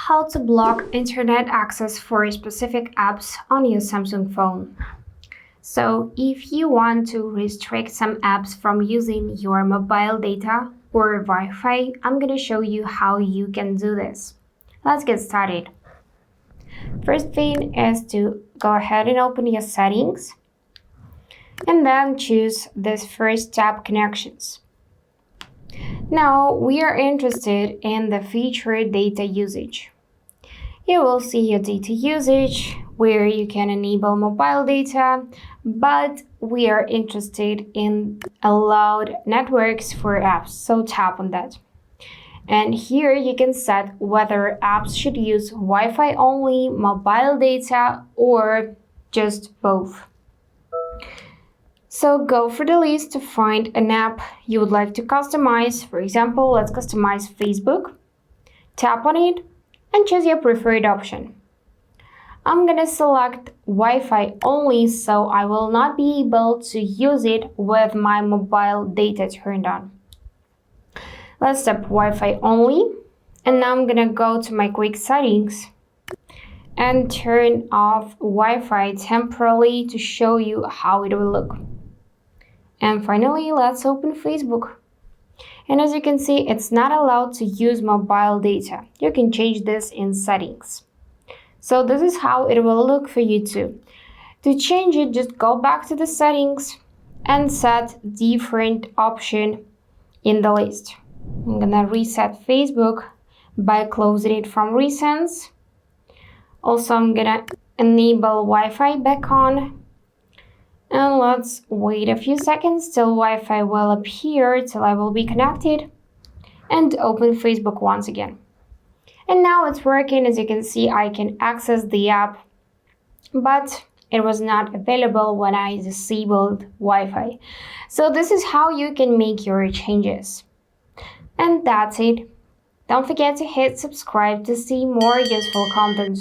how to block internet access for specific apps on your Samsung phone. So if you want to restrict some apps from using your mobile data or Wi-Fi, I'm going to show you how you can do this. Let's get started. First thing is to go ahead and open your settings and then choose this first tab, connections. Now we are interested in the feature data usage. You will see your data usage where you can enable mobile data, but we are interested in allowed networks for apps, so tap on that. And here you can set whether apps should use Wi-Fi only, mobile data, or just both. So go for the list to find an app you would like to customize. For example, let's customize Facebook. Tap on it and choose your preferred option. I'm gonna select Wi-Fi only, so I will not be able to use it with my mobile data turned on. Let's tap Wi-Fi only, and now I'm gonna go to my quick settings and turn off Wi-Fi temporarily to show you how it will look. And finally, let's open Facebook. And as you can see, it's not allowed to use mobile data. You can change this in settings. So this is how it will look for you too. To change it, just go back to the settings and set different option in the list. I'm gonna reset Facebook by closing it from recents. Also, I'm gonna enable Wi-Fi back on. And let's wait a few seconds till Wi-Fi will appear, till I will be connected, and open Facebook once again. And now it's working. As you can see, I can access the app, but it was not available when I disabled Wi-Fi. So this is how you can make your changes. And that's it. Don't forget to hit subscribe to see more useful content.